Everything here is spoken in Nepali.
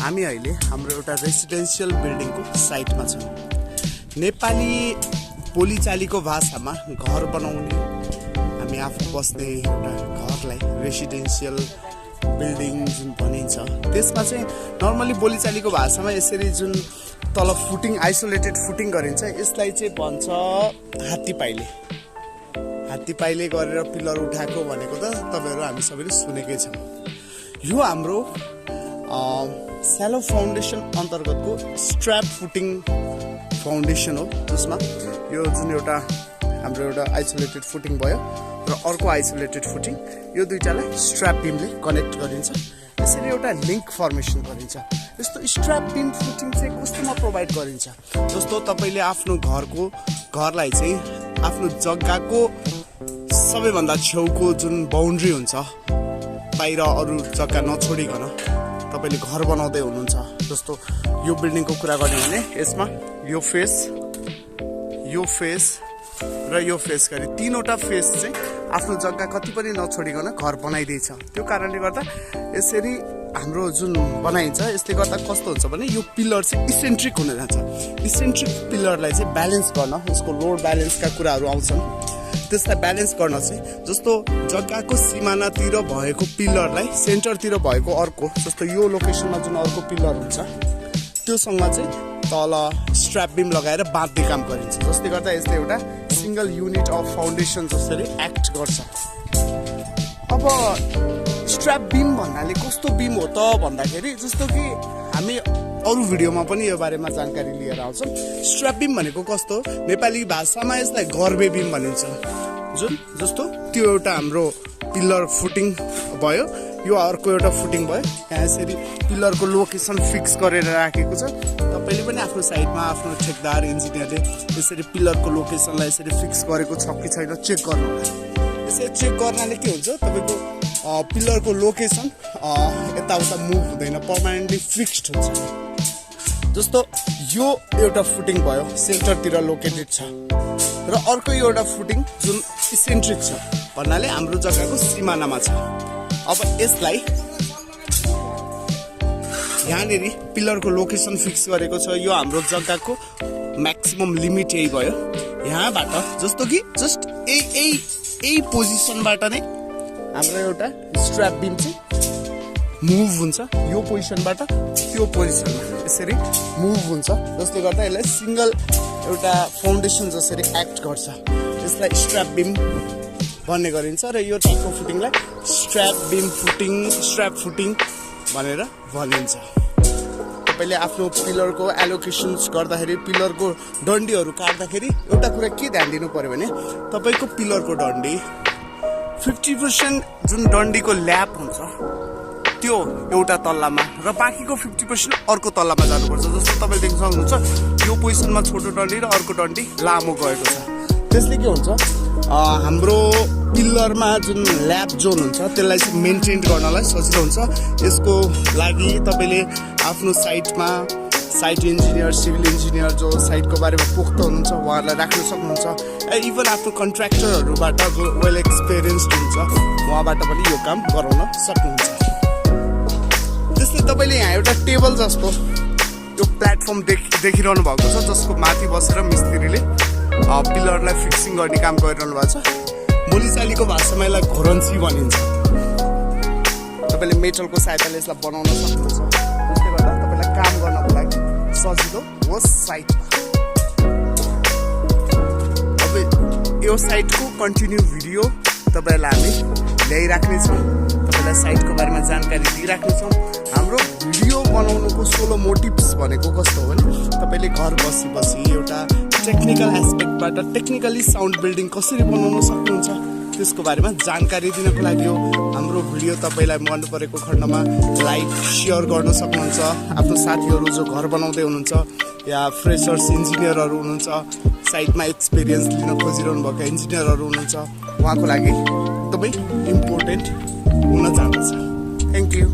हामी अहिले हाम्रो एउटा रेसिडेन्शियल बिल्डिङको साइटमा छौँ। नेपाली बोलीचालीको भाषामा घर बनाउने, हामी आफू बस्ने एउटा घरलाई रेसिडेन्शियल बिल्डिङ जुन भनिन्छ, त्यसमा चाहिँ नर्मली बोलीचालीको भाषामा यसरी जुन तल फुटिङ, आइसोलेटेड फुटिङ गरिन्छ, यसलाई चाहिँ भन्छ हात्ती पाइले। हात्ती पाइले गरेर पिलर उठाएको भनेको त तपाईँहरू हामी सबैले सुनेकै छौँ। यो हाम्रो स्यालो फाउन्डेसन अन्तर्गतको स्ट्र्याप फुटिङ फाउन्डेसन हो, जसमा यो जुन एउटा हाम्रो एउटा आइसोलेटेड फुटिङ भयो र अर्को आइसोलेटेड फुटिङ, यो दुईटालाई स्ट्र्याप बिमले कनेक्ट गरिन्छ। यसरी एउटा लिङ्क फर्मेसन गरिन्छ। यस्तो स्ट्र्याप बिम फुटिङ चाहिँ कस्तोमा प्रोभाइड गरिन्छ, जस्तो तपाईँले आफ्नो घरलाई चाहिँ आफ्नो जग्गाको सबैभन्दा छेउको जुन बााउन्ड्री हुन्छ, बाहिर अरू जग्गा नछोडिकन तपाईँले घर बनाउँदै हुनुहुन्छ। जस्तो यो बिल्डिङको कुरा गर्ने भने यसमा यो फेस र यो फेस गरी तीनवटा फेस चाहिँ आफ्नो जग्गा कति पनि नछोडिकन घर बनाइदिएछ। त्यो कारणले गर्दा यसरी हाम्रो जुन बनाइन्छ, यसले गर्दा कस्तो हुन्छ भने यो पिलर चाहिँ इसेन्ट्रिक हुन जान्छ। इसेन्ट्रिक पिलरलाई चाहिँ ब्यालेन्स गर्न, यसको लोड ब्यालेन्सका कुराहरू आउँछन्। त्यसलाई ब्यालेन्स गर्न चाहिँ जस्तो जग्गाको सिमानातिर भएको पिलरलाई सेन्टरतिर भएको अर्को, जस्तो यो लोकेसनमा जुन अर्को पिलर हुन्छ त्योसँग चाहिँ तल स्ट्र्याप बिम लगाएर बाँध्ने काम गरिन्छ, जसले गर्दा यसले एउटा सिङ्गल युनिट अफ फाउन्डेसन जसरी एक्ट गर्छ। अब स्ट्र्याप बिम भन्नाले कस्तो बिम हो त भन्दाखेरि, जस्तो कि हामी अरू भिडियोमा पनि यो बारेमा जानकारी लिएर आउँछौँ। स्ट्र्याप बिम भनेको कस्तो, नेपाली भाषामा यसलाई गर्बे बिम भनिन्छ। जुन जस्तो त्यो एउटा हाम्रो पिलर फुटिङ भयो, यो अर्को एउटा फुटिङ भयो, यहाँ यसरी पिलरको लोकेसन फिक्स गरेर राखेको छ। तपाईँले पनि आफ्नो साइडमा आफ्नो ठेकदार इन्जिनियरले यसरी पिलरको लोकेसनलाई यसरी फिक्स गरेको छ कि छैन चेक गर्नु होला। यसरी चेक गर्नाले के हुन्छ, तपाईँको पिलरको लोकेसन यताउता मुभ हुँदैन, पर्मानेन्टली फिक्स्ड हुन्छ। जस्तो यो एउटा फुटिङ भयो, सेन्टरतिर लोकेटेड छ, र अर्को एउटा फुटिङ जुन इसेन्ट्रिक छ भन्नाले हाम्रो जग्गाको सिमानामा छ। अब यसलाई यहाँनिर पिलरको लोकेसन फिक्स गरेको छ, यो हाम्रो जग्गाको म्याक्सिमम लिमिट यही भयो। यहाँबाट जस्तो कि जस्ट यही पोजिसनबाट नै हाम्रो एउटा स्ट्र्याप बिम चाहिँ मुभ हुन्छ, यो पोजिसनबाट त्यो पोजिसनमा यसरी मुभ हुन्छ, जसले गर्दा यसलाई सिङ्गल एउटा फाउन्डेसन जसरी एक्ट गर्छ। यसलाई स्ट्र्याप बिम भन्ने गरिन्छ र यो टाइपको फुटिङलाई स्ट्र्याप फुटिङ भनेर भनिन्छ। तपाईँले आफ्नो पिलरको एलोकेसन्स गर्दाखेरि, पिलरको डन्डीहरू काट्दाखेरि एउटा कुरा के ध्यान दिनु पर्यो भने, तपाईँको पिलरको डन्डी 50% जुन डन्डीको ल्याप हुन्छ त्यो एउटा तल्लामा र बाँकीको 50% अर्को तल्लामा जानुपर्छ। जस्तो तपाईँले देख्न सक्नुहुन्छ यो पोजिसनमा छोटो डन्डी र अर्को डन्डी लामो गएको छ। त्यसले के हुन्छ, हाम्रो पिलरमा जुन ल्याप जोन हुन्छ त्यसलाई चाहिँ मेन्टेन गर्नलाई सजिलो हुन्छ। यसको लागि तपाईँले आफ्नो साइटमा साइट इन्जिनियर, सिभिल इन्जिनियर जो साइटको बारेमा पोख्त हुनुहुन्छ उहाँहरूलाई राख्न सक्नुहुन्छ। इभन आफ्नो कन्ट्र्याक्टरहरूबाट जो वेल एक्सपिरियन्स्ड हुन्छ उहाँबाट पनि यो काम गराउन सक्नुहुन्छ। त्यसले तपाईँले यहाँ एउटा टेबल जस्तो यो प्लेटफर्म देखिरहनु भएको छ, जसको माथि बसेर मिस्त्रीले पिलरलाई फिक्सिङ गर्ने काम गरिरहनु भएको छ। बोलीचालीको भाषामा यसलाई घोरन्सी भनिन्छ। तपाईँले मेटलको सहायताले यसलाई बनाउन सक्नुहुन्छ, जसले गर्दा तपाईँलाई काम गर्नको लागि सजिलो होस् साइटमा। अब यो साइटको कन्टिन्यू भिडियो तपाईँहरूलाई हामी ल्याइराख्नेछौँ, तपाईँलाई साइटको बारेमा जानकारी दिइराख्नेछौँ। हाम्रो भिडियो बनाउनुको सोलो मोटिभ्स भनेको कस्तो हो भने, तपाईँले घर बसी एउटा टेक्निकल एस्पेक्टबाट टेक्निकली साउन्ड बिल्डिङ कसरी बनाउन सक्नुहुन्छ त्यसको बारेमा जानकारी दिनको लागि हो। हाम्रो भिडियो तपाईँलाई मन परेको खण्डमा लाइक सेयर गर्न सक्नुहुन्छ। आफ्नो साथीहरू जो घर बनाउँदै हुनुहुन्छ या फ्रेसर्स इन्जिनियरहरू हुनुहुन्छ, साइटमा एक्सपिरियन्स लिन खोजिरहनु भएको इन्जिनियरहरू हुनुहुन्छ, उहाँको लागि एकदमै इम्पोर्टेन्ट हुन जाँदछ। Thank you.